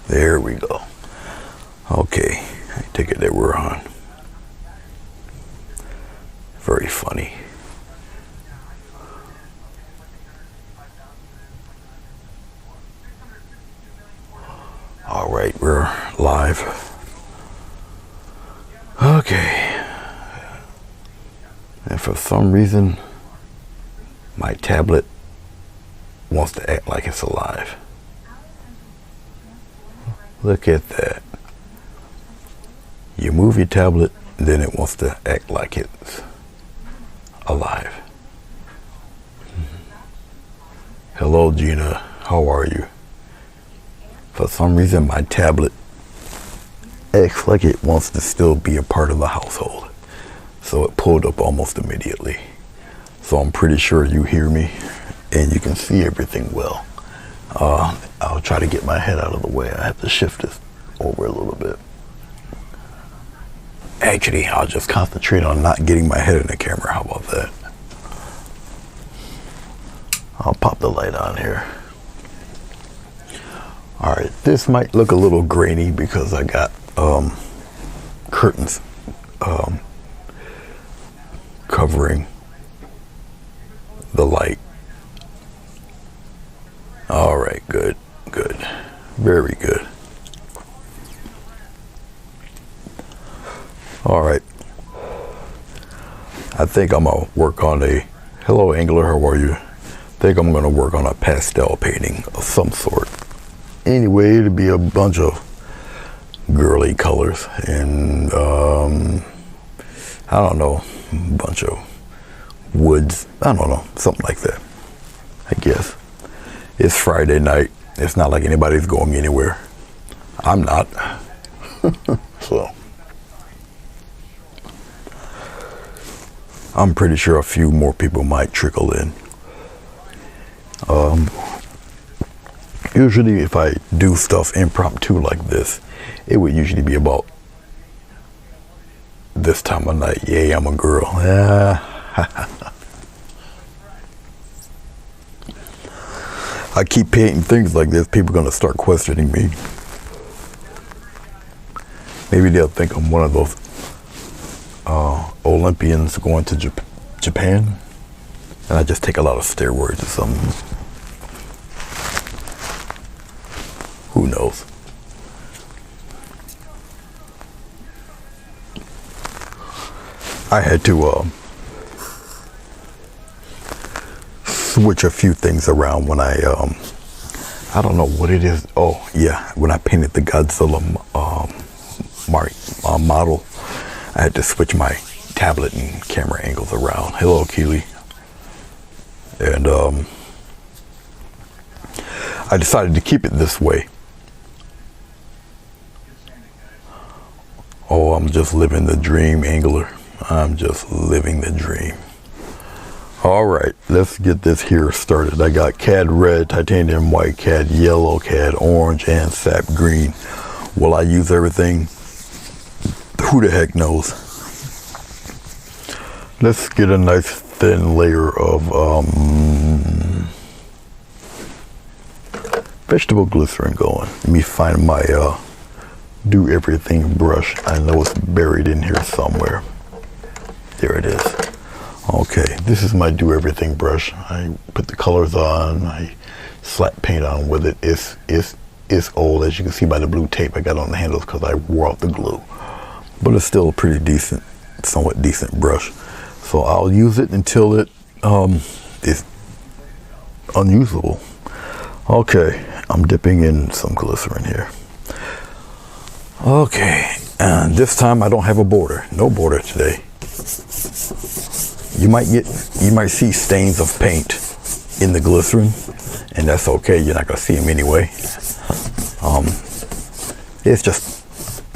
There we go. Okay, I take it that we're on. Very funny. All right, we're live. Okay. And for some reason, my tablet wants to act like it's alive. Look at that. You move your tablet, then it wants to act like it's alive. Hello, Gina. How are you? For some reason, my tablet acts like it wants to still be a part of the household. So it pulled up almost immediately. So I'm pretty sure you hear me and you can see everything well. I'll try to get my head out of the way. I have to shift this over a little bit. Actually, I'll just concentrate on not getting my head in the camera. How about that? I'll pop the light on here. All right, this might look a little grainy because I got curtains covering the light. All right, good, good, very good. All right, I think I'm gonna work on a, hello Angler, how are you? I think I'm gonna work on a pastel painting of some sort. Anyway, it'll be a bunch of girly colors and I don't know, a bunch of woods, I don't know, something like that, I guess. It's Friday night. It's not like anybody's going anywhere. I'm not. So I'm pretty sure a few more people might trickle in. Usually if I do stuff impromptu like this, it would usually be about this time of night. Yay, I'm a girl. I keep painting things like this, people are going to start questioning me. Maybe they'll think I'm one of those Olympians going to Japan, and I just take a lot of steroids or something. Who knows? I had to switch a few things around when I don't know what it is. Oh yeah, when I painted the Godzilla model, I had to switch my tablet and camera angles around. Hello, Keely. And I decided to keep it this way. Oh, I'm just living the dream, Angler. I'm just living the dream. All right, let's get this here started. I got cad red, titanium white, cad yellow, cad orange, and sap green. Will I use everything? Who the heck knows? Let's get a nice thin layer of vegetable glycerin going. Let me find my do everything brush. I know it's buried in here somewhere. There it is. Okay, this is my do everything brush. I put the colors on, I slap paint on with it. It's old, as you can see by the blue tape I got on the handles because I wore out the glue. But it's still a pretty decent, somewhat decent brush. So I'll use it until it is unusable. Okay, I'm dipping in some glycerin here. Okay, and this time I don't have a border. No border today. You might see stains of paint in the glycerin, and that's okay. You're not gonna see them anyway. It's just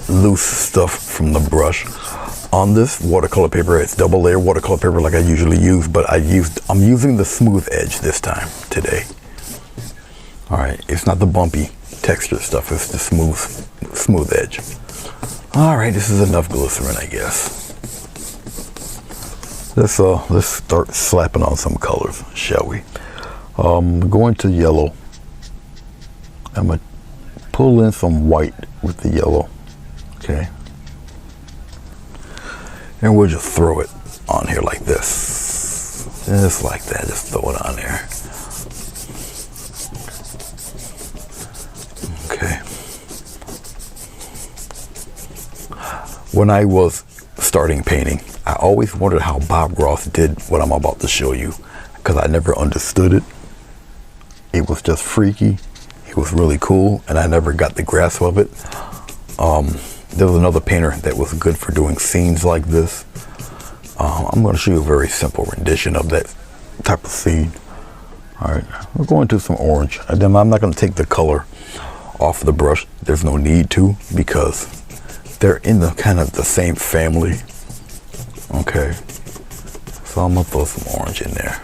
loose stuff from the brush. On this watercolor paper, it's double layer watercolor paper like I usually use, but I'm using the smooth edge this time today. All right, it's not the bumpy texture stuff, it's the smooth edge. All right, this is enough glycerin, I guess. Let's start slapping on some colors, shall we? Going to yellow. I'm gonna pull in some white with the yellow. Okay. And we'll just throw it on here like this. Just like that. Just throw it on there. Okay. When I was starting painting, I always wondered how Bob Ross did what I'm about to show you, because I never understood it. It was just freaky. It was really cool, and I never got the grasp of it. There was another painter that was good for doing scenes like this. I'm going to show you a very simple rendition of that type of scene. All right, we're going to some orange. And then I'm not going to take the color off the brush. There's no need to, because they're in the kind of the same family. Okay, so I'm going to throw some orange in there.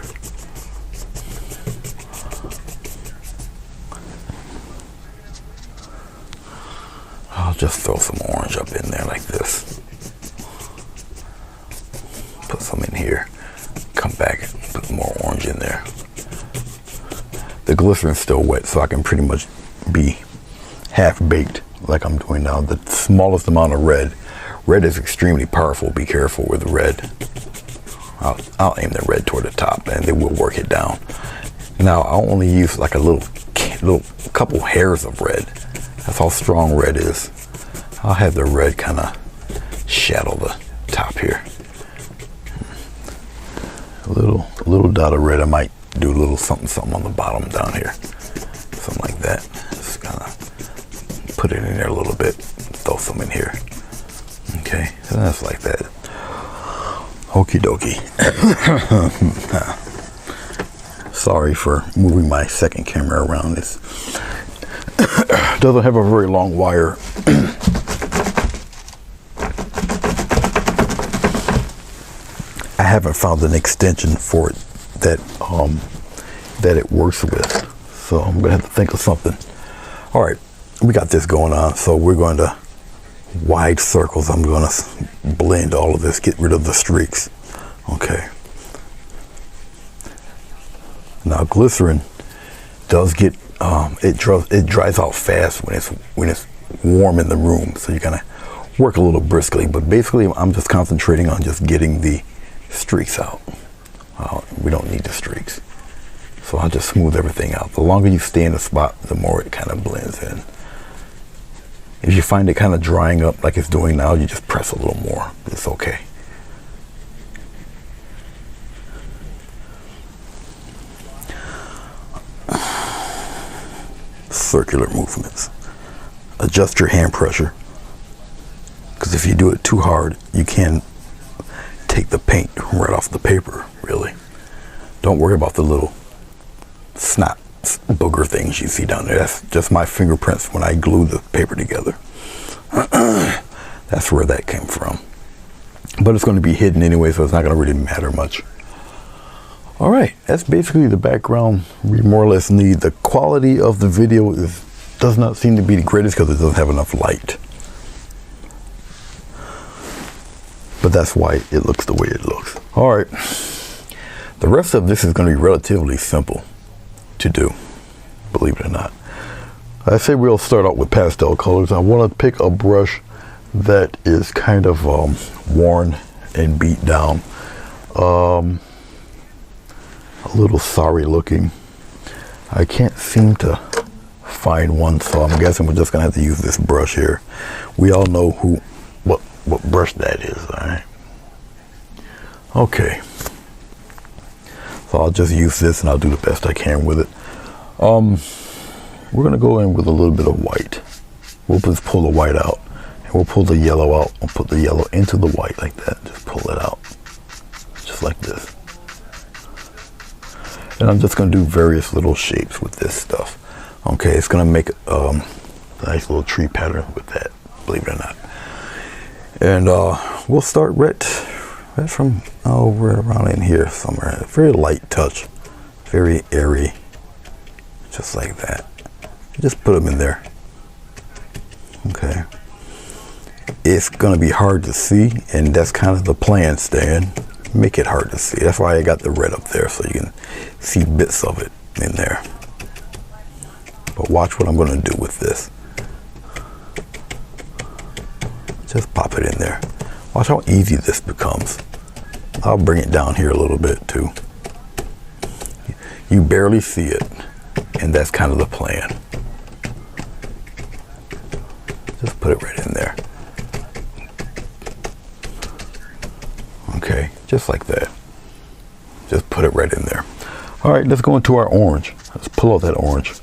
I'll just throw some orange up in there like this. Put some in here. Come back and put more orange in there. The glycerin's still wet, so I can pretty much be half baked like I'm doing now. The smallest amount of red. Red is extremely powerful. Be careful with the red. I'll aim the red toward the top, and then we'll work it down. Now I'll only use like a little couple hairs of red. That's how strong red is. I'll have the red kind of shadow the top here. A little dot of red. I might do a little something on the bottom down here. Something like that. Just kind of put it in there a little bit. Throw some in here. Okay, so that's like that. Okie dokie. Sorry for moving my second camera around. This doesn't have a very long wire. I haven't found an extension for it that it works with, so I'm gonna have to think of something. All right, we got this going on, so we're going to wide circles. I'm going to blend all of this, get rid of the streaks. Okay. Now glycerin does get it dries out fast when it's warm in the room, so you gotta work a little briskly. But basically, I'm just concentrating on just getting the streaks out. We don't need the streaks, so I'll just smooth everything out. The longer you stay in the spot, the more it kind of blends in. If you find it kind of drying up like it's doing now, you just press a little more. It's okay. Circular movements. Adjust your hand pressure, because if you do it too hard, you can take the paint right off the paper, really. Don't worry about the little snot booger things you see down there. That's just my fingerprints when I glue the paper together. That's where that came from. But it's going to be hidden anyway, so it's not going to really matter much. All right, that's basically the background we more or less need. The quality of the video does not seem to be the greatest because it doesn't have enough light. But that's why it looks the way it looks. All right, the rest of this is going to be relatively simple to do, believe it or not. I say we'll start out with pastel colors. I want to pick a brush that is kind of worn and beat down. A little sorry looking. I can't seem to find one, so I'm guessing we're just gonna have to use this brush here. We all know what brush that is, all right? Okay. So I'll just use this and I'll do the best I can with it. We're gonna go in with a little bit of white. We'll just pull the white out, and we'll pull the yellow out. We'll put the yellow into the white like that. Just pull it out, just like this. And I'm just gonna do various little shapes with this stuff. Okay, it's gonna make a nice little tree pattern with that, believe it or not. And we'll start right from over around in here somewhere. Very light touch, very airy, just like that. Just put them in there. Okay. It's gonna be hard to see, and that's kind of the plan, Stan. Make it hard to see. That's why I got the red up there, so you can see bits of it in there. But watch what I'm gonna do with this. Just pop it in there. Watch how easy this becomes. I'll bring it down here a little bit too. You barely see it, and that's kind of the plan. Just put it right in there. Okay, just like that. Just put it right in there. All right, let's go into our orange. Let's pull out that orange.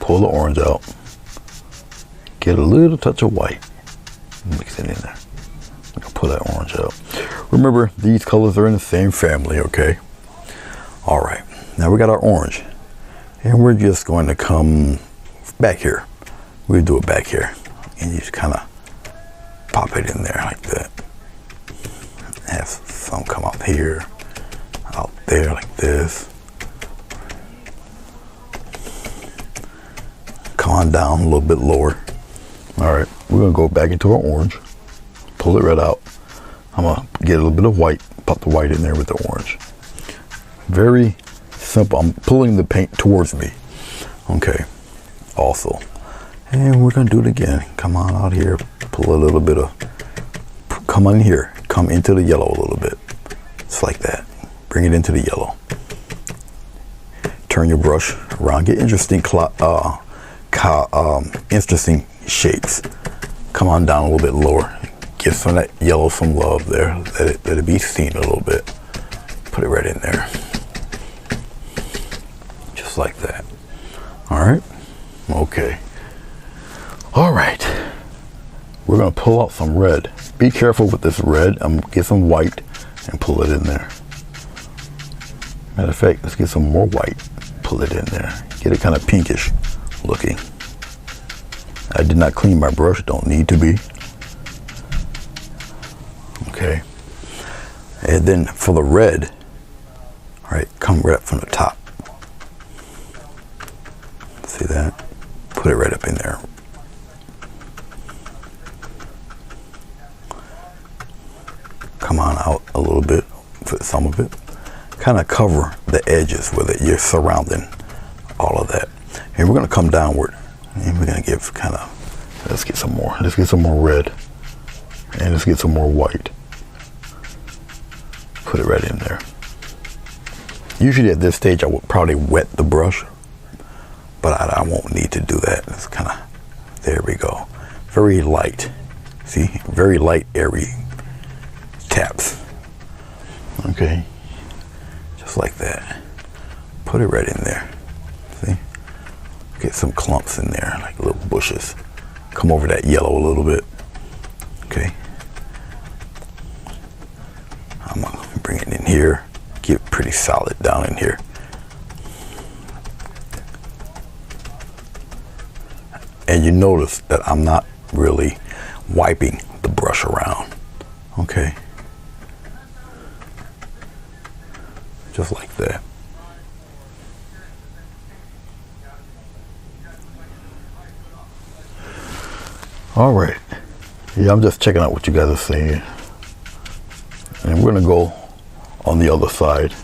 Pull the orange out. Get a little touch of white. Mix it in there. Pull that orange out. Remember, these colors are in the same family, okay? All right, now we got our orange. And we're just going to come back here. We'll do it back here. And you just kind of pop it in there like that. Have some come out here, out there like this. Come on down a little bit lower. All right, we're gonna go back into our orange. Pull it right out. I'm gonna get a little bit of white, pop the white in there with the orange. Very simple. I'm pulling the paint towards me. Okay, also. And we're gonna do it again. Come on out here, pull a little bit of, come on here, come into the yellow a little bit. Just like that. Bring it into the yellow. Turn your brush around, get interesting interesting shapes. Come on down a little bit lower. Give some of that yellow some love there. Let it be seen a little bit. Put it right in there. Just like that. All right. Okay. All right. We're gonna pull out some red. Be careful with this red. I'm gonna get some white and pull it in there. Matter of fact, let's get some more white. Pull it in there. Get it kind of pinkish looking. I did not clean my brush, don't need to be. Okay. And then for the red, all right, come right up from the top. See that? Put it right up in there. Come on out a little bit, put some of it. Kind of cover the edges with it. You're surrounding all of that. And we're gonna come downward. And we're gonna give kind of, let's get some more. Let's get some more red. And let's get some more white. Put it right in there. Usually at this stage I would probably wet the brush, but I won't need to do that. It's kind of, there we go. Very light. See, very light, airy taps. Okay, just like that. Put it right in there. See? Get some clumps in there, like little bushes. Come over that yellow a little bit. Okay. I'm gonna bring it in here. Get pretty solid down in here. And you notice that I'm not really wiping the brush around. Okay. Just like that. All right. Yeah, I'm just checking out what you guys are saying. And we're gonna go on the other side.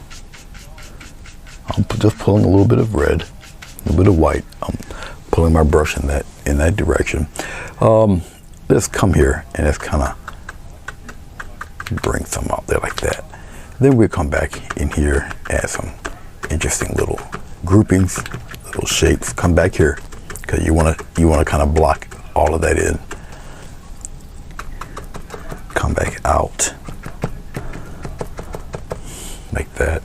I'm just pulling a little bit of red, a little bit of white. I'm pulling my brush in that direction. Let's come here and let's kind of bring some out there like that. Then we'll come back in here, add some interesting little groupings, little shapes. Come back here because you want to kind of block all of that in. Come back out like that.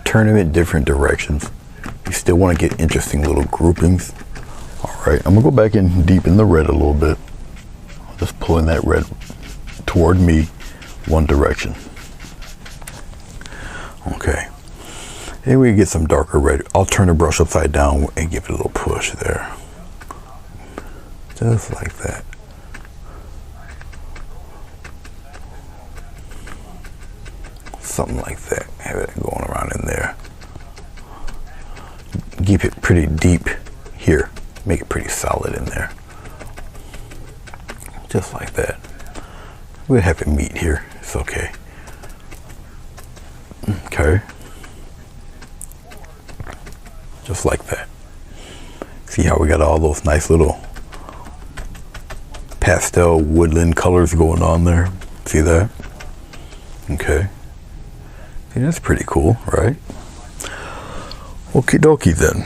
Turn them in different directions. You still want to get interesting little groupings. All right, I'm gonna go back in deep in the red a little bit. Just pulling that red toward me one direction. Okay, and we get some darker red. I'll turn the brush upside down and give it a little push there. Just like that. Something like that. Have it going around in there. Keep it pretty deep here. Make it pretty solid in there. Just like that. We'll have it meet here. It's okay. Okay. Just like that. See how we got all those nice little pastel woodland colors going on there? See that? Okay. See, that's pretty cool, right? Okie dokie then.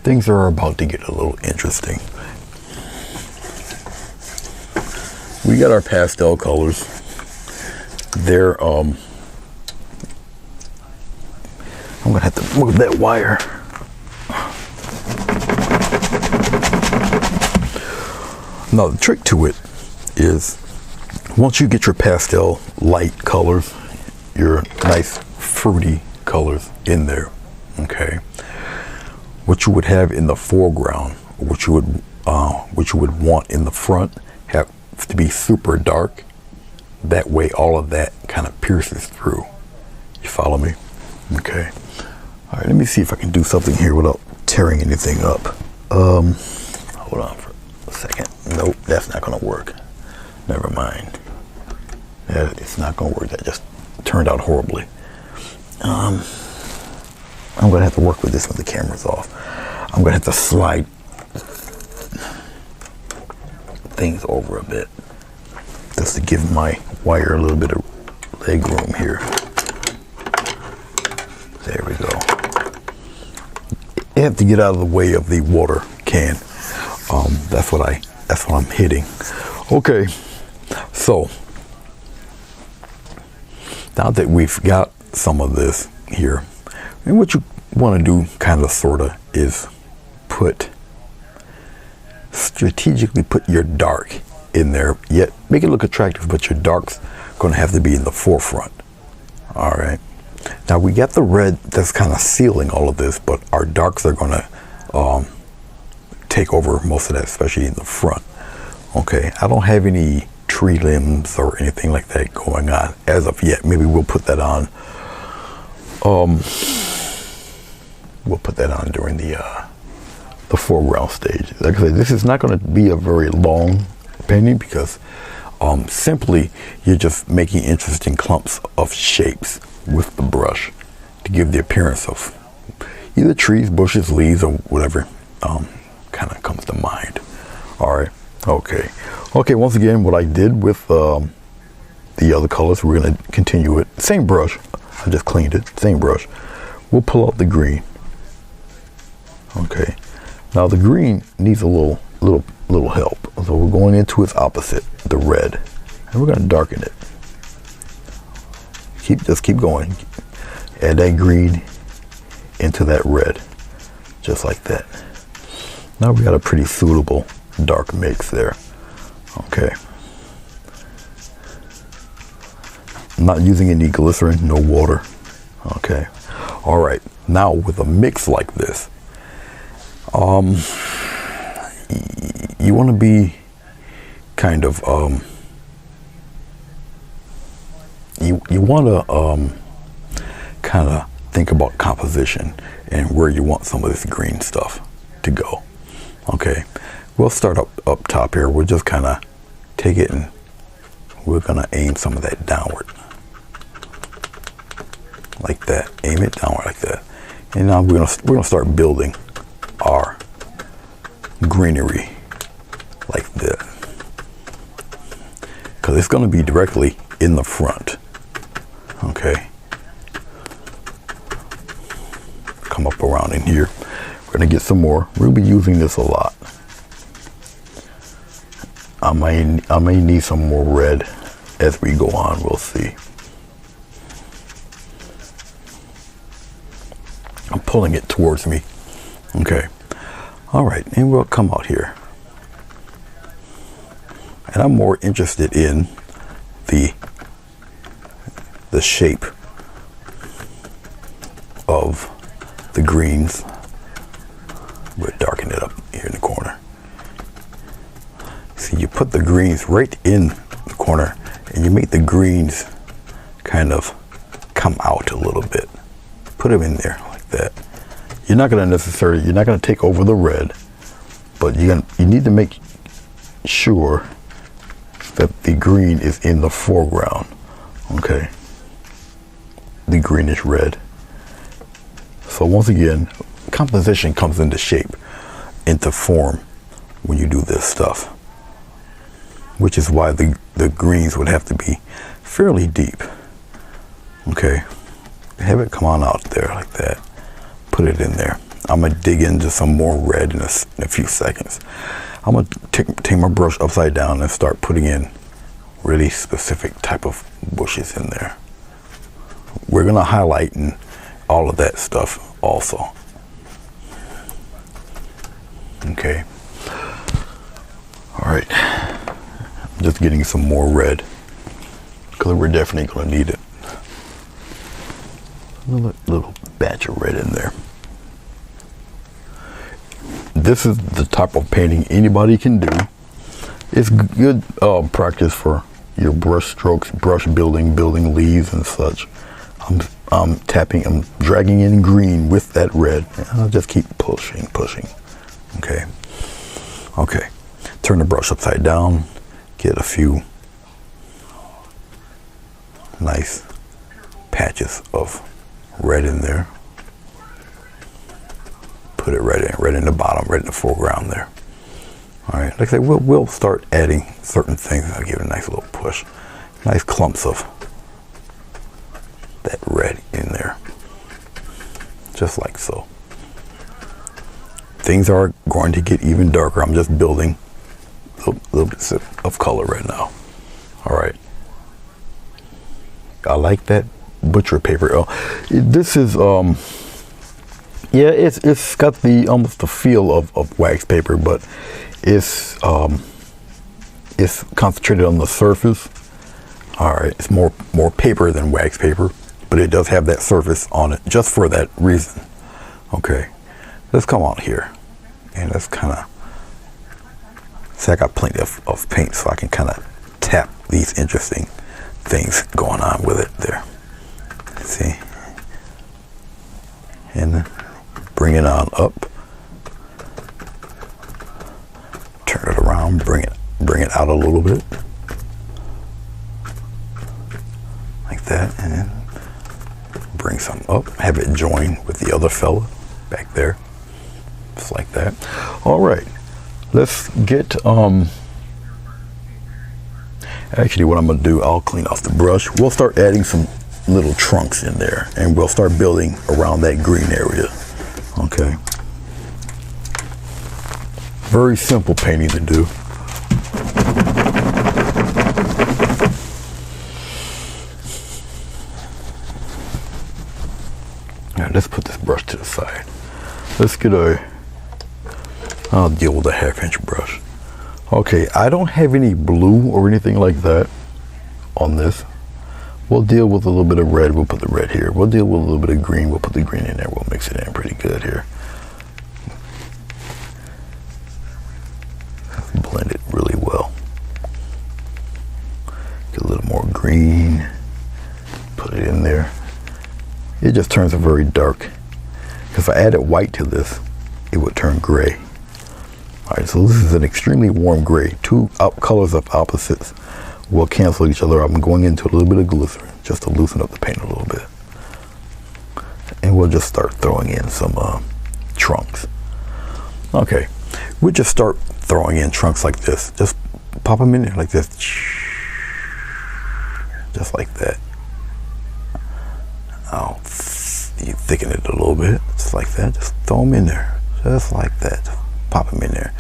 Things are about to get a little interesting. We got our pastel colors. They're I'm gonna have to move that wire. Now the trick to it is once you get your pastel light colors, your nice fruity colors in there, okay, what you would have in the foreground, what you would want in the front, have to be super dark. That way all of that kind of pierces through. You follow me? Okay. All right, let me see if I can do something here without tearing anything up. Hold on for a second. Nope, that's not gonna work. Never mind. It's not gonna work. That just turned out horribly. I'm gonna have to work with this when the camera's off. I'm gonna have to slide things over a bit just to give my wire a little bit of leg room here. There we go. You have to get out of the way of the water can. That's what I'm hitting. Okay, so now that we've got some of this here, and what you want to do kind of sort of is strategically put your dark in there, yet make it look attractive, but your dark's going to have to be in the forefront. All right, now we got the red that's kind of sealing all of this, but our darks are going to take over most of that, especially in the front. Okay, I don't have any tree limbs or anything like that going on as of yet. Maybe we'll put that on. We'll put that on during the foreground stage. Like I said, this is not going to be a very long painting because simply you're just making interesting clumps of shapes with the brush to give the appearance of either trees, bushes, leaves, or whatever kind of comes to mind. All right. Okay. Once again, what I did with the other colors, we're going to continue it. Same brush. I just cleaned it. Same brush. We'll pull out the green. Okay. Now the green needs a little help. So we're going into its opposite, the red, and we're going to darken it. Just keep going. Add that green into that red, just like that. Now we got a pretty suitable dark mix there. Okay. I'm not using any glycerin, no water. Okay. All right. Now with a mix like this, you want to be kind of you want to kind of think about composition and where you want some of this green stuff to go. Okay, we'll start up top here. We'll just kind of take it and we're gonna aim some of that downward, like that. Aim it downward like that, and now we're gonna start building our greenery like that, because it's gonna be directly in the front. Okay, come up around in here. We're gonna get some more. We'll be using this a lot. I may need some more red as we go on. We'll see. I'm pulling it towards me. Okay. All right, and we'll come out here. And I'm more interested in the shape of the greens. We'll darken it up here in the corner. See, you put the greens right in the corner and you make the greens kind of come out a little bit. Put them in there like that. You're not going to take over the red, but you need to make sure that the green is in the foreground. Okay. The greenish red. So once again, composition comes into shape, into form when you do this stuff, which is why the greens would have to be fairly deep. Okay, have it come on out there like that. Put it in there. I'm gonna dig into some more red in a few seconds. I'm gonna take my brush upside down and start putting in really specific type of bushes in there. We're gonna highlight and all of that stuff also. Okay. All right. I'm just getting some more red because we're definitely gonna need it. A little batch of red in there. This is the type of painting anybody can do. It's good practice for your brush strokes, brush building leaves and such. I'm dragging in green with that red. And I'll just keep pushing. Okay. Okay. Turn the brush upside down. Get a few nice patches of red in there. Put it right in the bottom, right in the foreground there. All right, like I said, we'll start adding certain things. I'll give it a nice little push. Nice clumps of that red in there. Just like so. Things are going to get even darker. I'm just building little bits of color right now. All right. I like that butcher paper. This is yeah, it's got the almost the feel of wax paper, but it's concentrated on the surface. All right, it's more paper than wax paper, but it does have that surface on it just for that reason. Okay, let's come on here and let's kind of see. I got plenty of paint, so I can kind of tap these interesting things going on with it there. See, and bring it on up, turn it around, bring it out a little bit, like that, and then bring some up, have it join with the other fella back there, just like that. All right, let's get actually what I'm gonna do, I'll clean off the brush. We'll start adding some little trunks in there, and we'll start building around that green area. Okay. Very simple painting to do. Now let's put this brush to the side. Let's get I'll deal with a 1/2" brush. Okay, I don't have any blue or anything like that on this. We'll deal with a little bit of red. We'll put the red here. We'll deal with a little bit of green. We'll put the green in there. We'll mix it in pretty good here. Blend it really well. Get a little more green. Put it in there. It just turns a very dark. If I added white to this, it would turn gray. All right, so this is an extremely warm gray. Two colors of opposites will cancel each other out. I'm going into a little bit of glycerin just to loosen up the paint a little bit. And we'll just start throwing in some trunks. Okay, we'll just start throwing in trunks like this. Just pop them in there like this. Just like that. I'll thicken it a little bit, just like that. Just throw them in there, just like that. Just pop them in there.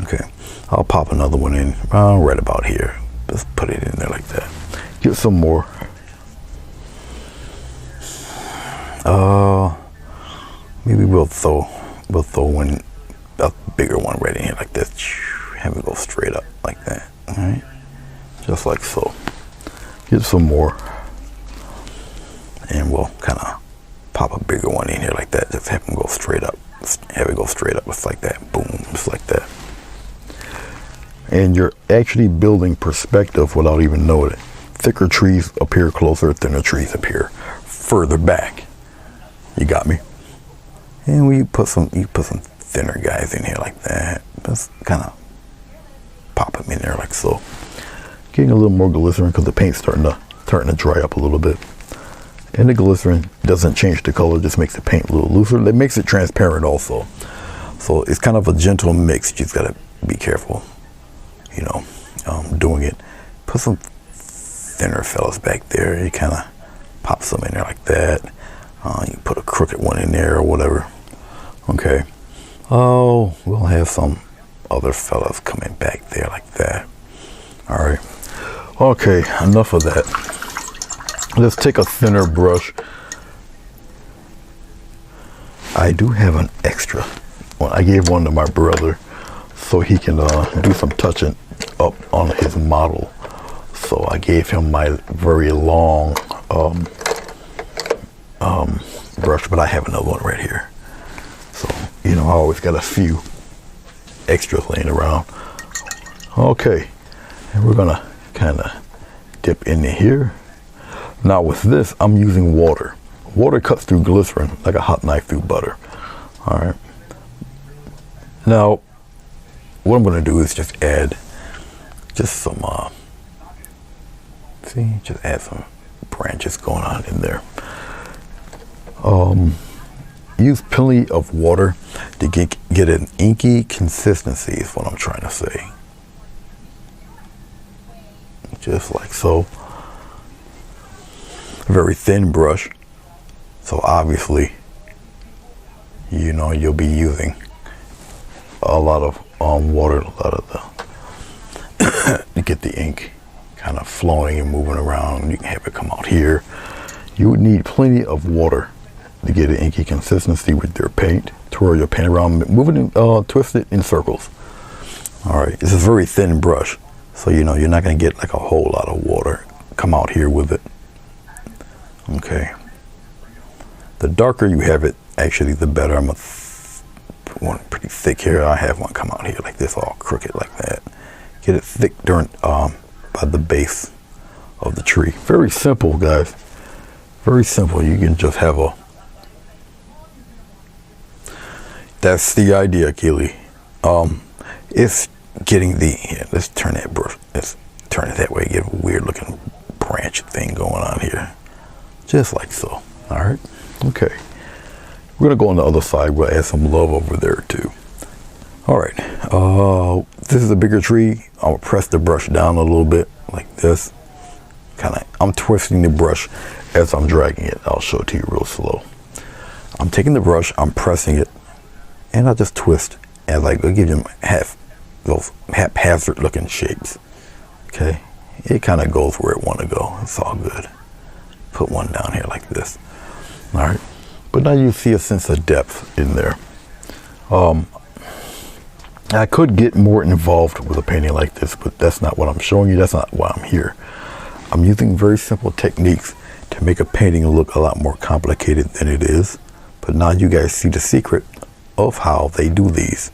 Okay, I'll pop another one in right about here. Just put it in there like that. Get some more. Maybe we'll throw one, a bigger one right in here like this. Have it go straight up like that. All right, just like so. Get some more, and we'll kind of pop a bigger one in here like that. Just have them go straight up. Have it go straight up. Just like that. Boom. Just like that. And you're actually building perspective without even knowing it. Thicker trees appear closer, thinner trees appear further back. You got me? And you put some thinner guys in here like that. Just kind of pop them in there like so. Getting a little more glycerin because the paint's starting to dry up a little bit. And the glycerin doesn't change the color, just makes the paint a little looser. It makes it transparent also. So it's kind of a gentle mix. You just gotta be careful, you know, doing it. Put some thinner fellas back there. You kind of pop some in there like that. You put a crooked one in there or whatever. Okay. Oh, we'll have some other fellas coming back there like that. All right. Okay, enough of that. Let's take a thinner brush. I do have an extra one. I gave one to my brother so he can do some touching up on his model. So I gave him my very long brush, but I have another one right here. So, you know, I always got a few extras laying around. Okay, and we're gonna kind of dip into here. Now with this, I'm using water. Water cuts through glycerin like a hot knife through butter. All right. Now, what I'm gonna do is just add just some, just add some branches going on in there. Use plenty of water to get an inky consistency is what I'm trying to say. Just like so. Very thin brush. So obviously, you know, you'll be using a lot of water, a lot of the to get the ink kind of flowing and moving around. You can have it come out here. You would need plenty of water to get an inky consistency with your paint. Twirl your paint around, move it, twist it in circles. All right, this is a very thin brush, so you know you're not going to get like a whole lot of water come out here with it. Okay. The darker you have it, actually, the better. I'm one pretty thick here. I have one come out here like this, all crooked like that. Get it thick during by the base of the tree. Very simple, guys. Very simple. You can just have a. That's the idea, Keely. It's getting the. Here, let's turn that brush. Let's turn it that way. Get a weird looking branch thing going on here, just like so. All right. Okay. We're gonna go on the other side. We'll add some love over there too. All right. This is a bigger tree. I'll press the brush down a little bit like this. I'm twisting the brush as I'm dragging it. I'll show it to you real slow. I'm taking the brush, I'm pressing it, and I just twist and like I'll give them those haphazard looking shapes. Okay. It kind of goes where it want to go. It's all good. Put one down here like this. All right. But now you see a sense of depth in there. I could get more involved with a painting like this, but that's not what I'm showing you. That's not why I'm here. I'm using very simple techniques to make a painting look a lot more complicated than it is. But now you guys see the secret of how they do these.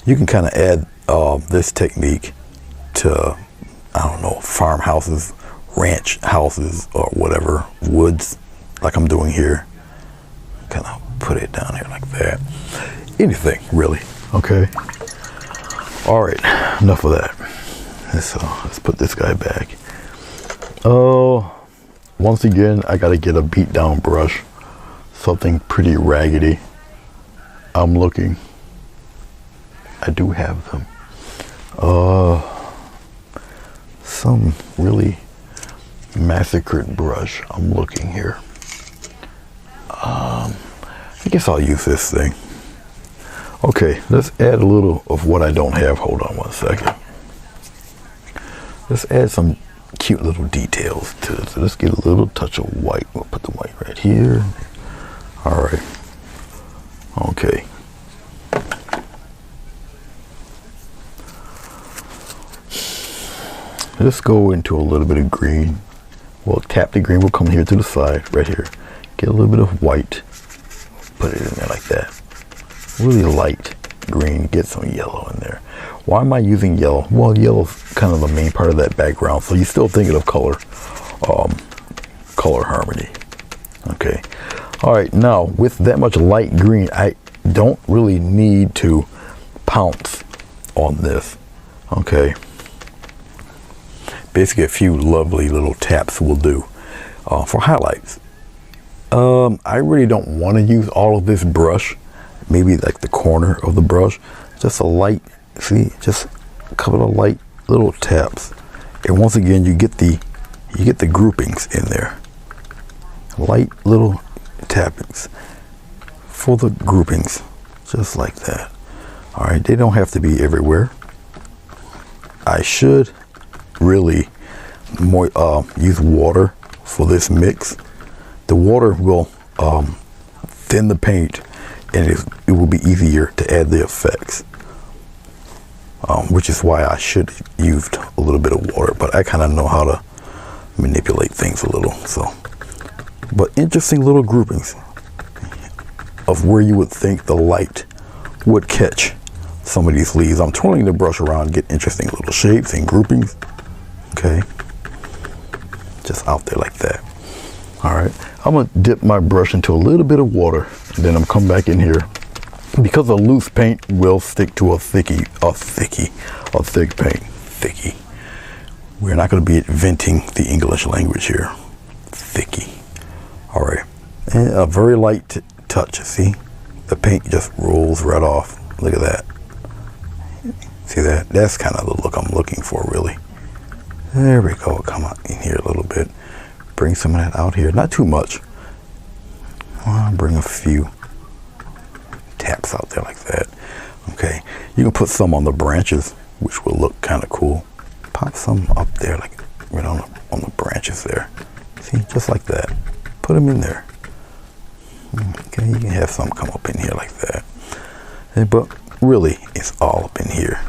You can kind of add this technique to, I don't know, farmhouses, ranch houses, or whatever, woods, like I'm doing here. Kind of put it down here like that. Anything, really. Okay. All right, enough of that. Let's put this guy back. Once again, I gotta get a beat down brush, something pretty raggedy. I'm looking. I do have them. Some really massacred brush. I'm looking here. I guess I'll use this thing. Okay, let's add a little of what I don't have. Hold on one second. Let's add some cute little details to it. So let's get a little touch of white. We'll put the white right here. All right. Okay. Let's go into a little bit of green. We'll tap the green. We'll come here to the side, right here. Get a little bit of white. Put it in there like that. Really light green. Get some yellow in there. Why am I using yellow? Well, yellow's kind of the main part of that background, so you're still thinking of color, color harmony. Okay. All right. Now, with that much light green, I don't really need to pounce on this. Okay. Basically, a few lovely little taps will do for highlights. I really don't want to use all of this brush. Maybe like the corner of the brush. Just a light, see, just a couple of light little taps. And once again, you get the groupings in there. Light little tappings for the groupings, just like that. All right, they don't have to be everywhere. I should really use water for this mix. The water will thin the paint, and it will be easier to add the effects, which is why I should have used a little bit of water, but I kind of know how to manipulate things a little. So, but interesting little groupings of where you would think the light would catch some of these leaves. I'm twirling the brush around, get interesting little shapes and groupings. Okay, just out there like that. All right, I'm gonna dip my brush into a little bit of water, and then I'm come back in here because a loose paint will stick to a thick paint. Thicky. We're not gonna be inventing the English language here. Thicky. All right, and a very light touch. See, the paint just rolls right off. Look at that. See that? That's kind of the look I'm looking for, really. There we go. Come on in here a little bit. Bring some of that out here. Not too much. I'll bring a few taps out there like that. Okay. You can put some on the branches, which will look kind of cool. Pop some up there, like right on the branches there. See, just like that. Put them in there. Okay, you can have some come up in here like that. But really, it's all up in here.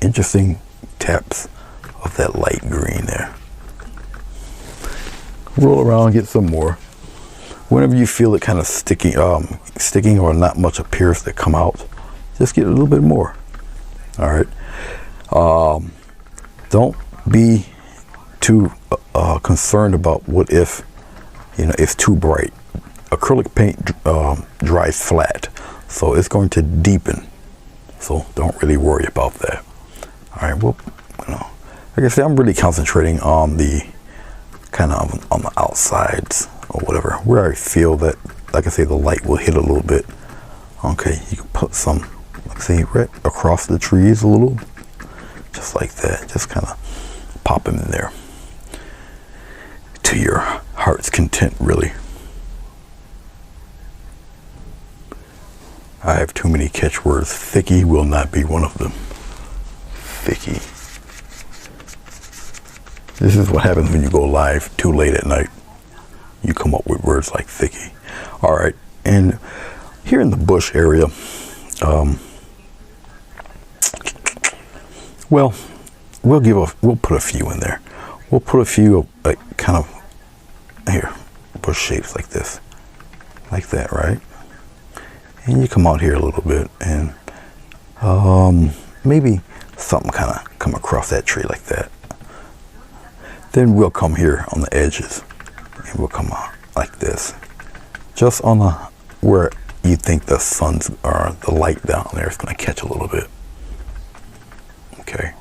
Interesting taps of that light green there. Roll around, get some more. Whenever you feel it kind of sticking or not much appears to come out, just get a little bit more. All right. Don't be too concerned about what if it's too bright. Acrylic paint dries flat, so it's going to deepen. So don't really worry about that. All right. Well, like I said, I'm really concentrating on the kind of on the outsides or whatever, where I feel that, like I say, the light will hit a little bit. Okay, you can put some, like say, right across the trees a little, just like that. Just kind of pop them in there to your heart's content, really. I have too many catchwords. Thicky will not be one of them. Thicky. This is what happens when you go live too late at night. You come up with words like thicky. All right, and here in the bush area, well, we'll put a few in there. We'll put a few kind of here bush shapes like this, like that, right? And you come out here a little bit, and maybe something kind of come across that tree like that. Then we'll come here on the edges, and we'll come out like this, just on the where you think the sun's or the light down there is going to catch a little bit. Okay,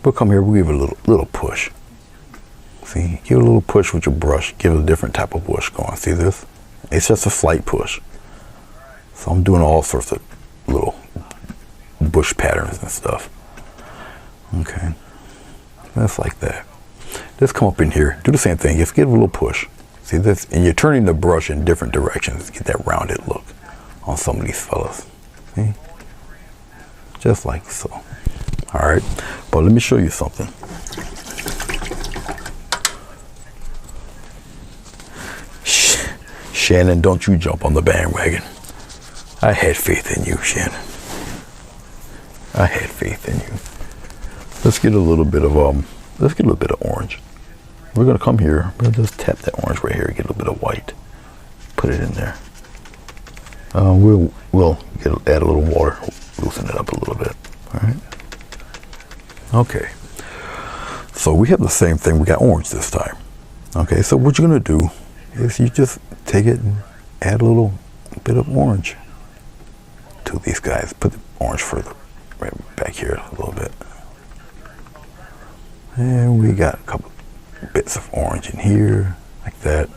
we'll come here. We'll give it a little push. See, give it a little push with your brush. Give it a different type of push going. See this? It's just a slight push. So I'm doing all sorts of little bush patterns and stuff. Okay, that's like that. Let's come up in here, do the same thing, just give it a little push. See this? And you're turning the brush in different directions to get that rounded look on some of these fellas. See? Just like so. All right, but let me show you something. Shannon, don't you jump on the bandwagon. I had faith in you, Shannon. I had faith in you. Let's get a little bit of orange. We're gonna come here, we'll just tap that orange right here, get a little bit of white, put it in there. We'll add a little water, loosen it up a little bit. All right. Okay. So we have the same thing. We got orange this time. Okay. So what you're gonna do is you just take it and add a little bit of orange to these guys. Put the orange further right back here a little bit. And we got a couple bits of orange in here, like that.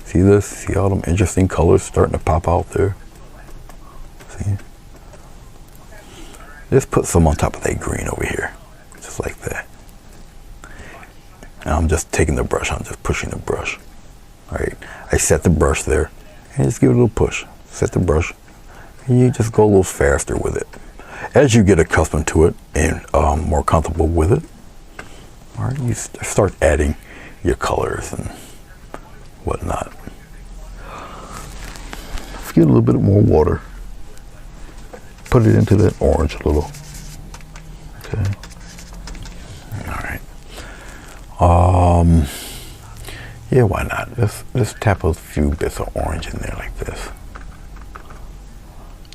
See this? See all them interesting colors starting to pop out there? See? Just put some on top of that green over here. Just like that. And I'm just taking the brush, I'm just pushing the brush. Alright, I set the brush there and just give it a little push. Set the brush and you just go a little faster with it. As you get accustomed to it and more comfortable with it, alright, you start adding your colors and whatnot. Let's get a little bit more water. Put it into that orange a little. Okay. Alright. Yeah, why not? Just tap a few bits of orange in there like this.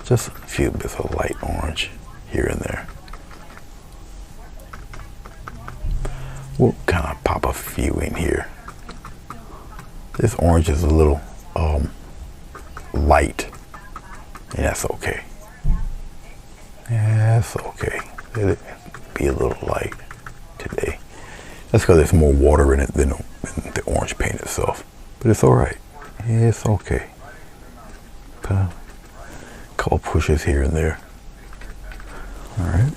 Just a few bits of light orange here and there. We'll kind of pop a few in here. This orange is a little light, and that's okay. That's okay. Let it be a little light today. That's because there's more water in it than the orange paint itself. But it's alright. It's okay. Put a couple pushes here and there. Alright.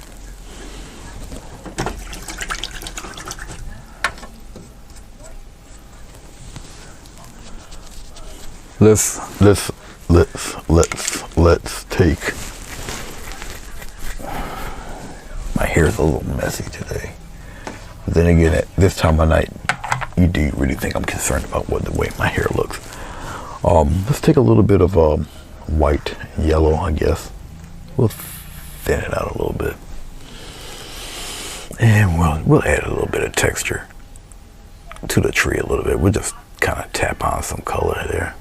Let's take. My hair's a little messy today. But then again, at this time of night, you do really think I'm concerned about the way my hair looks. Let's take a little bit of white and yellow, I guess. We'll thin it out a little bit. And we'll add a little bit of texture to the tree a little bit. We'll just kind of tap on some color there.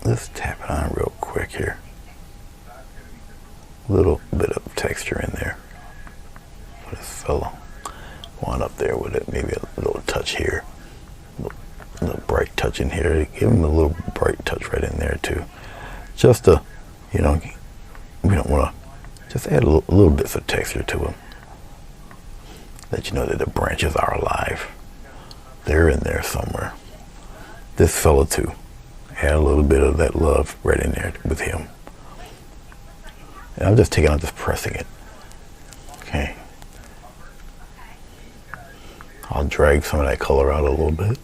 Let's tap it on real quick here. A little bit of texture in there for this fellow. One up there with it, maybe a little touch here. A little bright touch in here. Give him a little bright touch right in there too. Just to, you know, we don't want to, just add a little bits of texture to him. Let you know that the branches are alive. They're in there somewhere. This fella too. Add a little bit of that love right in there with him. And I'm just pressing it. Okay. I'll drag some of that color out a little bit.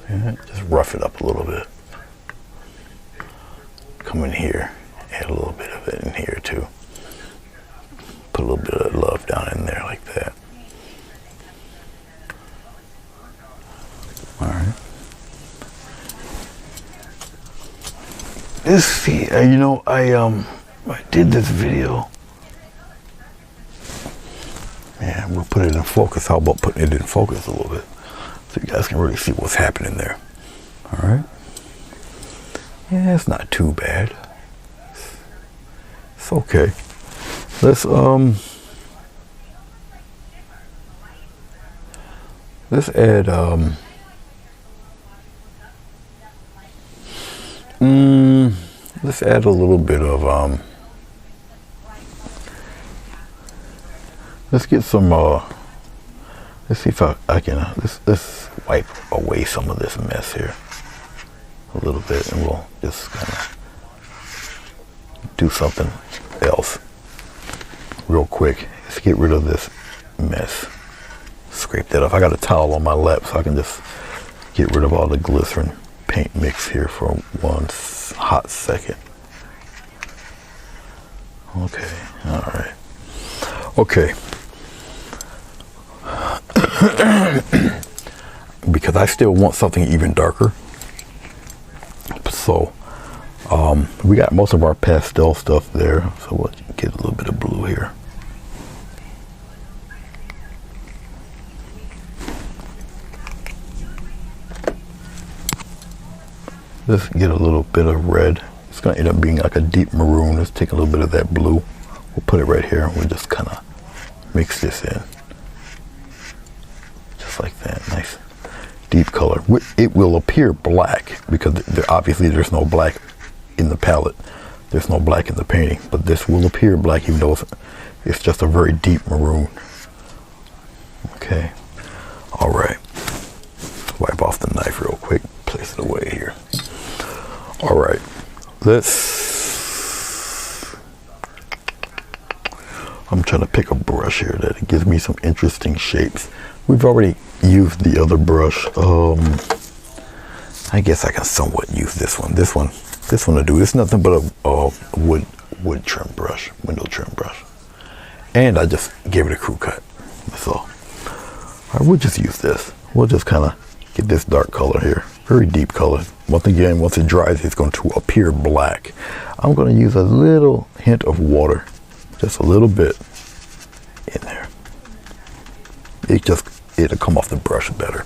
Yeah, just rough it up a little bit. Come in here, add a little bit of it in here too. Put a little bit of love down in there like that. All right. Let's see. You know, I did this video. Yeah, we'll put it in focus. How about putting it in focus a little bit so you guys can really see what's happening there. All right. Yeah, it's not too bad. It's okay. Let's add let's add a little bit of let's get some let's see if I can let's wipe away some of this mess here a little bit, and we'll just kind of do something else real quick. Let's get rid of this mess. Scrape that off. I got a towel on my lap so I can just get rid of all the glycerin paint mix here for one hot second. Okay, all right. Okay. Because I still want something even darker. So we got most of our pastel stuff there, so we'll get a little bit of blue here. Let's get a little bit of red. It's going to end up being like a deep maroon. Let's take a little bit of that blue. We'll put it right here, and we'll just kind of mix this in. Just like that. Nice deep color. It will appear black because obviously there's no black in the palette. There's no black in the painting, but this will appear black even though it's just a very deep maroon. Okay. All right. Wipe off the knife real quick. Place it away here. I'm trying to pick a brush here that gives me some interesting shapes. We've already used the other brush. I guess I can somewhat use this one. This one to do. It's nothing but a wood trim brush, window trim brush. And I just gave it a crew cut. That's all. All right, we'll just use this. We'll just kind of get this dark color here. Very deep color. Once again, once it dries, it's going to appear black. I'm going to use a little hint of water. Just a little bit in there. It'll come off the brush better.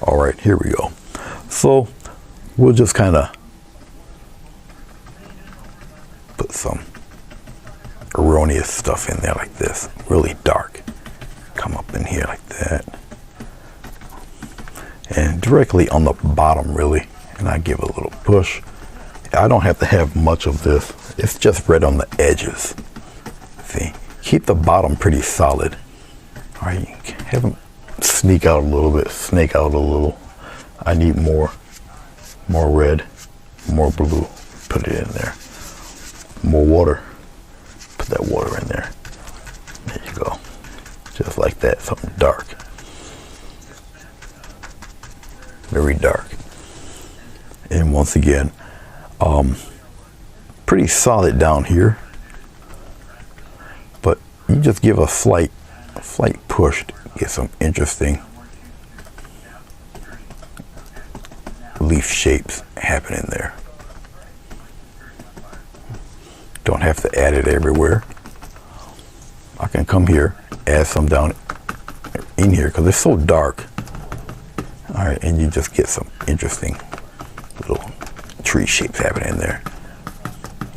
All right, here we go. So we'll just kind of put some erroneous stuff in there like this, really dark. Come up in here like that. And directly on the bottom, really. And I give it a little push. I don't have to have much of this. It's just red on the edges. See, keep the bottom pretty solid. All right, have them sneak out a little bit, snake out a little. I need more red, more blue. Put it in there. More water. Put that water in there. There you go. Just like that, something dark. Very dark. And once again, pretty solid down here. But you just give a slight push to get some interesting leaf shapes happening there. Don't have to add it everywhere. I can come here, add some down in here because it's so dark. All right, and you just get some interesting little tree shapes happening in there.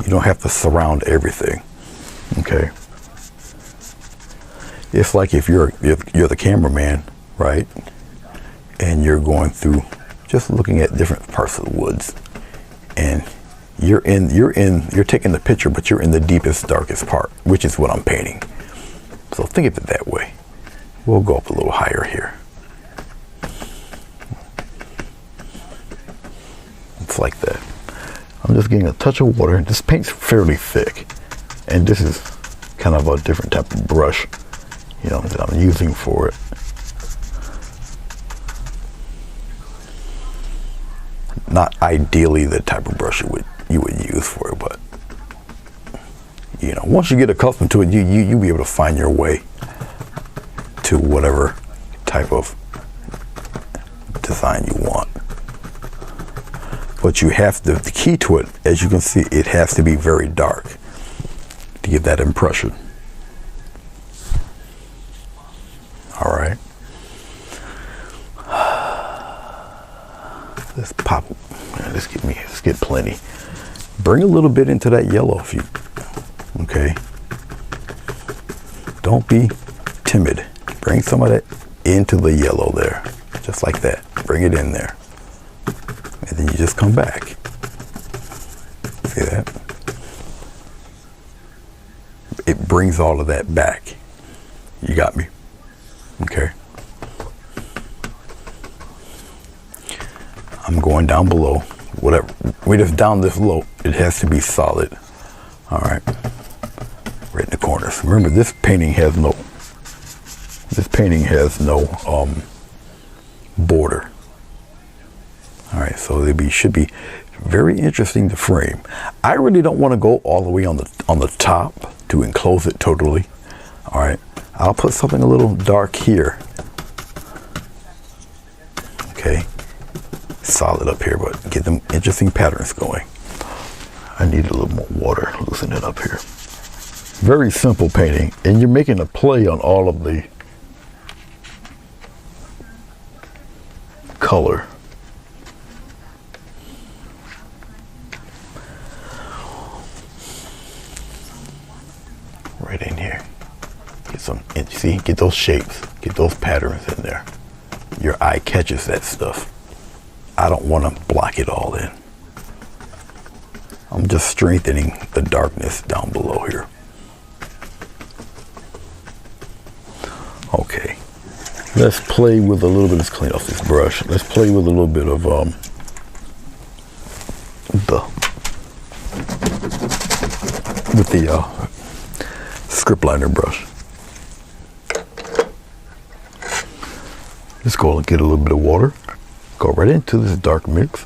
You don't have to surround everything. Okay. It's like if you're the cameraman, right? And you're going through just looking at different parts of the woods, and you're taking the picture, but you're in the deepest, darkest part, which is what I'm painting. So think of it that way. We'll go up a little higher here. It's like that. I'm just getting a touch of water. This paint's fairly thick, and this is kind of a different type of brush, you know, that I'm using for it. Not ideally the type of brush you would use for it, but you know, once you get accustomed to it, you'll be able to find your way to whatever type of design you want. But you have to, the key to it, as you can see, it has to be very dark to give that impression. All right. Let's pop. Let's get plenty. Bring a little bit into that yellow if you. Okay. Don't be timid. Bring some of that into the yellow there, just like that. Bring it in there, and then you just come back. See that? It brings all of that back. You got me? Okay. I'm going down below. Whatever. We just down this low. It has to be solid. All right. Right in the corners. Remember, this painting has no border. All right. So they should be very interesting to frame. I really don't want to go all the way on the top to enclose it totally. All right. I'll put something a little dark here. Okay. Solid up here, but get them interesting patterns going. I need a little more water, loosen it up here. Very simple painting, and you're making a play on all of the color. Right in here. Get some, see, get those shapes, get those patterns in there. Your eye catches that stuff. I don't want to block it all in. I'm just strengthening the darkness down below here. Okay. Let's play with a little bit, let's clean off this brush. Let's play with a little bit of the script liner brush. Let's go and get a little bit of water. Go right into this dark mix.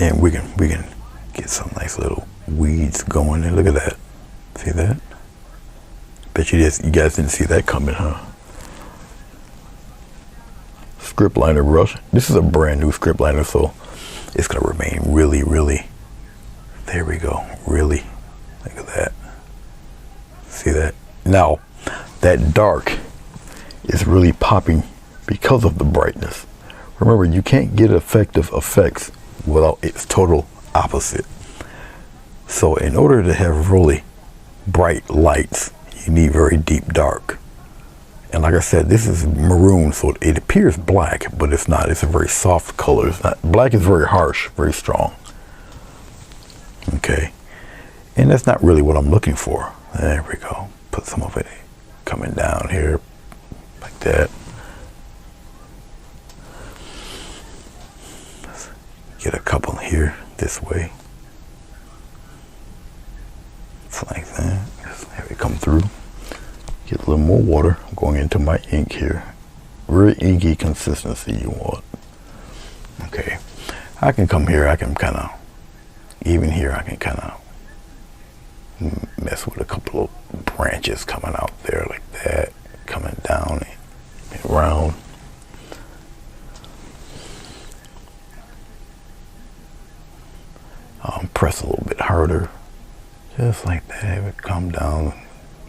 And we can get some nice little weeds going. And look at that. See that? Bet you guys didn't see that coming, huh? Script liner brush. This is a brand new script liner, so it's gonna remain really, there we go, really, look at that. See that? Now, that dark is really popping because of the brightness. Remember, you can't get effective effects without its total opposite. So in order to have really bright lights, you need very deep dark. And like I said, this is maroon, so it appears black, but it's not. It's a very soft color. It's not. Black is very harsh, very strong. Okay. And that's not really what I'm looking for. There we go. Put some of it coming down here, like that. Let's get a couple here, this way. It's like that. Just have it come through. Get a little more water going into my ink here. Very inky consistency you want. Okay. I can come here, I can kind of, even here I can kind of mess with a couple of branches coming out there like that, coming down and around. Press a little bit harder, just like that. Have it come down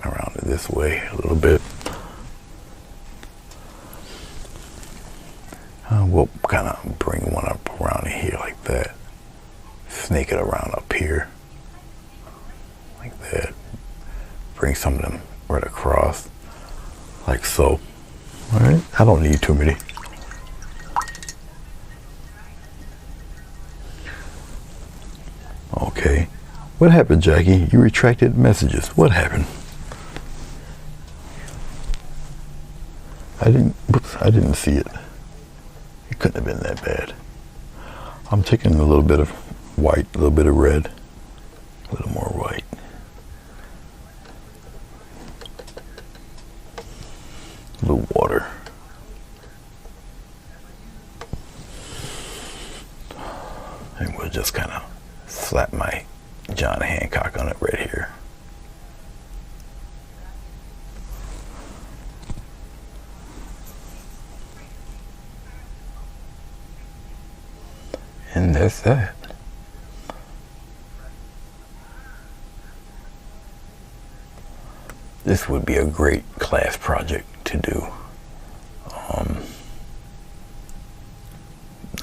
around it this way a little bit. We'll kind of bring one up around here like that. Snake it around up here like that. Bring some of them right across like so. All right, I don't need too many. Okay, what happened, Jackie? You retracted messages. What happened? I didn't see it. It couldn't have been that bad. I'm taking a little bit of white, a little bit of red, a little more white. A little water. And we'll just kind of slap my John Hancock on it right here. And that's that. This would be a great class project to do.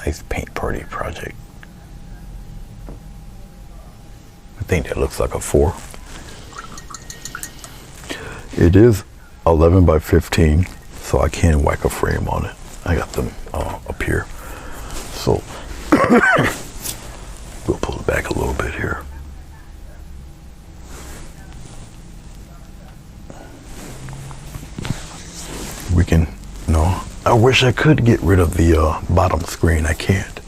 Nice paint party project. I think that looks like a 4. It is 11 by 15, so I can whack a frame on it. I got them up here. So we'll pull it back a little bit here. We can, I wish I could get rid of the bottom screen. I can't,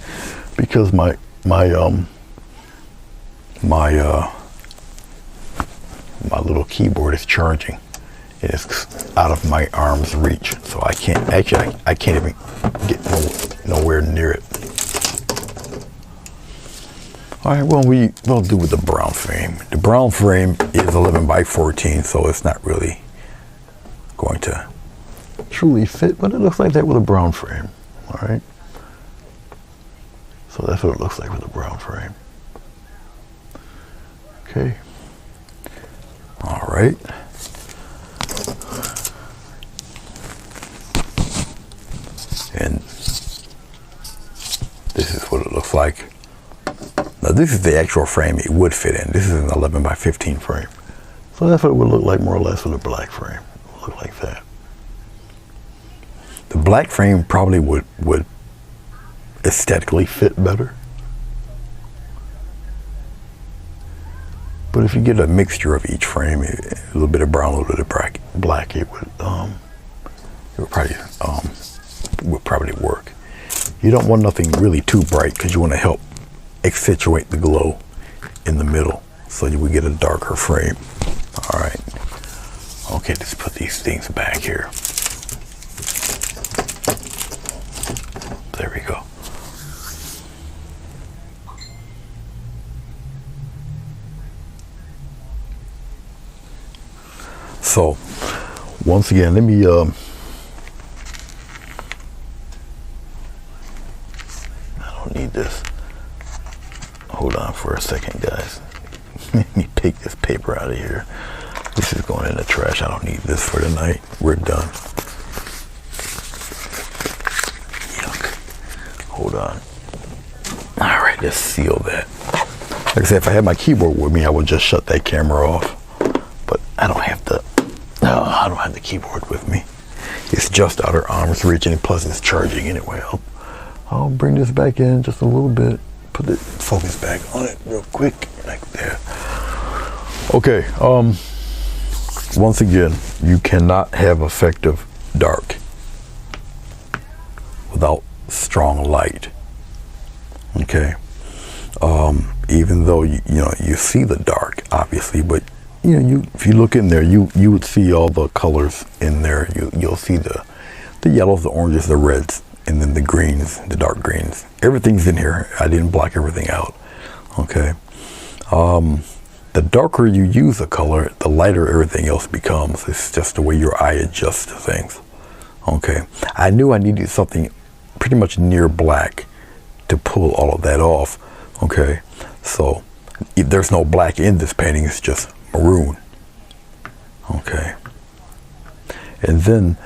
because my little keyboard is charging. It's out of my arm's reach, so I can't even get nowhere near it. All right, well, we'll do with the brown frame. The brown frame is 11 by 14, so it's not really going to truly fit, but it looks like that with a brown frame. All right, so that's what it looks like with a brown frame. Okay. All right. And this is what it looks like. Now this is the actual frame it would fit in. This is an 11 by 15 frame. So that's what it would look like more or less with a black frame. It would look like that. The black frame probably would aesthetically fit better. But if you get a mixture of each frame, a little bit of brown, a little bit of black, it would probably work. You don't want nothing really too bright because you want to help accentuate the glow in the middle so you would get a darker frame. All right. Okay, let's put these things back here. There we go. So once again, let me I don't need this. Hold on for a second, guys. Let me take this paper out of here. This is going in the trash. I don't need this for tonight. We're done. Yuck. Hold on. All right, let's seal that. Like I said, if I had my keyboard with me, I would just shut that camera off. But I don't have the keyboard with me. It's just out of arm's reach, and plus it's charging anyway. I'll bring this back in just a little bit. Put the focus back on it real quick, like that. Okay. Once again, you cannot have effective dark without strong light. Okay. Even though you see the dark, obviously, but if you look in there, you would see all the colors in there. You'll see the yellows, the oranges, the reds, and then the greens, the dark greens. Everything's in here. I didn't block everything out. Okay. The darker you use a color, the lighter everything else becomes. It's just the way your eye adjusts to things. Okay. I knew I needed something pretty much near black to pull all of that off. Okay. So there's no black in this painting. It's just maroon. Okay. And then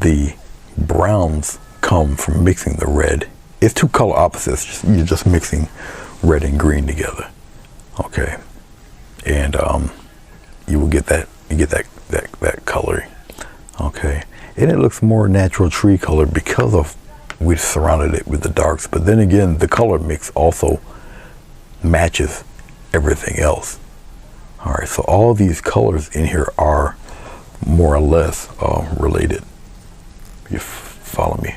the browns come from mixing the red. It's two color opposites. You're just mixing red and green together. Okay. And you will get that coloring. Okay. And it looks more natural tree color because of we surrounded it with the darks. But then again, the color mix also matches everything else. All right, so all these colors in here are more or less related. You follow me?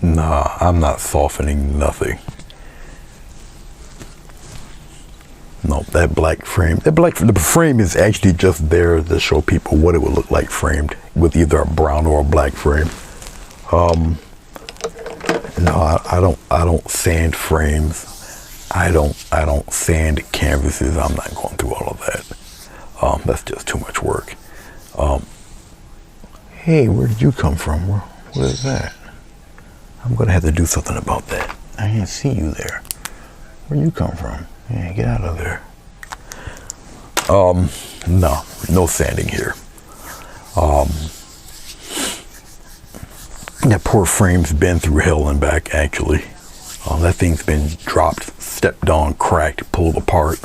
Nah, I'm not softening nothing. No, that black frame, the frame is actually just there to show people what it would look like framed with either a brown or a black frame. No, I don't sand frames. I don't sand canvases. I'm not going through all of that. That's just too much work. Hey, where did you come from? What is that? I'm gonna have to do something about that. I didn't see you there. Where you come from? Yeah, get out of there. No sanding here. That poor frame's been through hell and back, actually. That thing's been dropped, stepped on, cracked, pulled apart.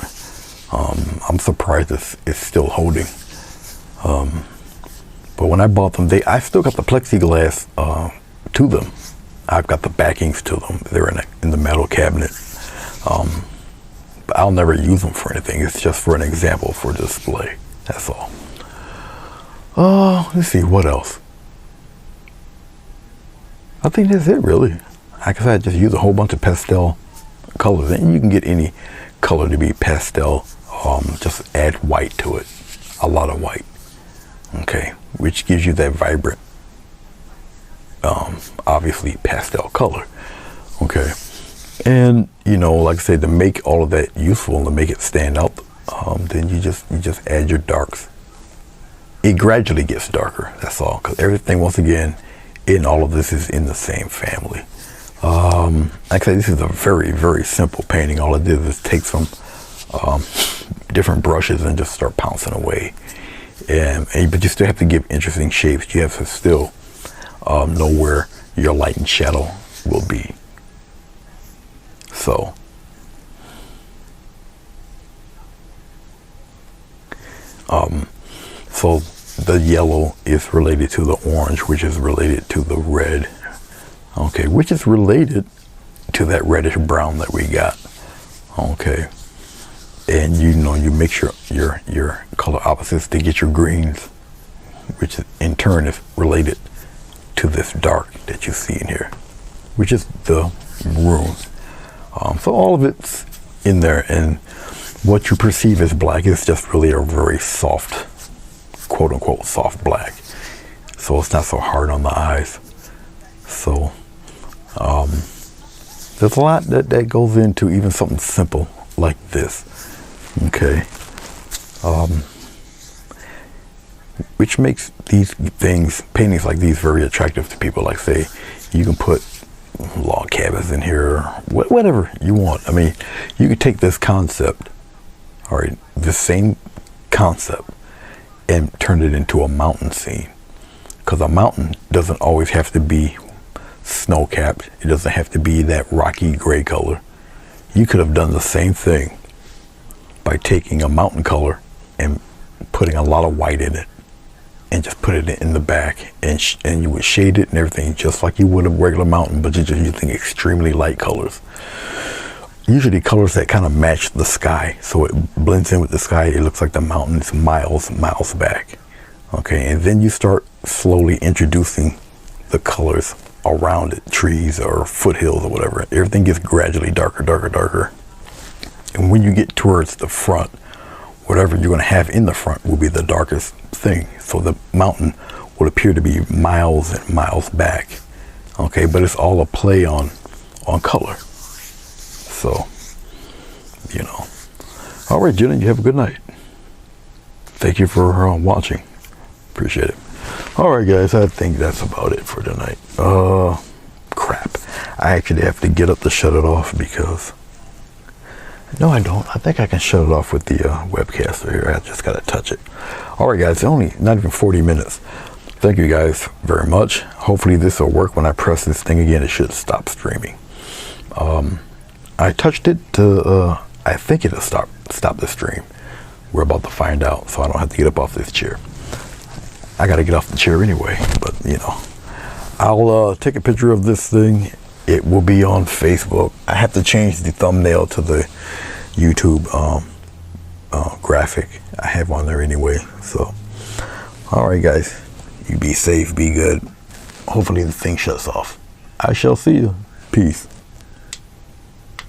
I'm surprised it's still holding. But when I bought them, I still got the plexiglass to them. I've got the backings to them. They're in the metal cabinet. But I'll never use them for anything. It's just for an example, for display. That's all. Let's see, what else? I think that's it, really. Like I said, I just use a whole bunch of pastel colors. And you can get any color to be pastel. Just add white to it. A lot of white. Okay. Which gives you that vibrant, obviously, pastel color. Okay. And, like I said, to make all of that useful and to make it stand out, then you just add your darks. It gradually gets darker, that's all. Because everything, once again, in all of this is in the same family. Like I said, this is a very, very simple painting. All I did is take some different brushes and just start pouncing away. But you still have to give interesting shapes. You have to still know where your light and shadow will be. So, so the yellow is related to the orange, which is related to the red. Okay, which is related to that reddish brown that we got. Okay, and you know, you mix your color opposites to get your greens, which in turn is related to this dark that you see in here, which is the maroon. So all of it's in there, and what you perceive as black is just really a very soft, quote unquote, soft black. So it's not so hard on the eyes. So there's a lot that goes into even something simple like this. Okay. Which makes these paintings like these very attractive to people. Like, say, you can put log cabins in here, whatever you want. I mean, you can take this concept, all right, the same concept, and turn it into a mountain scene. Because a mountain doesn't always have to be snow-capped. It doesn't have to be that rocky gray color. You could have done the same thing by taking a mountain color and putting a lot of white in it, and just put it in the back, and you would shade it and everything just like you would a regular mountain, but you're just using extremely light colors. Usually colors that kind of match the sky, so it blends in with the sky. It looks like the mountain is miles back. Okay, and then you start slowly introducing the colors around it, trees or foothills or whatever. Everything gets gradually darker. And when you get towards the front, whatever you're going to have in the front will be the darkest thing. So the mountain will appear to be miles and miles back. Okay, but it's all a play on color. So, you know. All right, Jenna, you have a good night. Thank you for watching. Appreciate it. All right, guys, I think that's about it for tonight. Crap. I actually have to get up to shut it off because... No, I don't. I think I can shut it off with the webcaster here. I just got to touch it. All right, guys, only not even 40 minutes. Thank you guys very much. Hopefully this will work. When I press this thing again, it should stop streaming. I touched it to, I think it'll stop the stream. We're about to find out, so I don't have to get up off this chair. I got to get off the chair anyway, but you know. I'll take a picture of this thing. It will be on Facebook. I have to change the thumbnail to the YouTube graphic I have on there anyway. So, all right, guys, you be safe, be good. Hopefully the thing shuts off. I shall see you. Peace.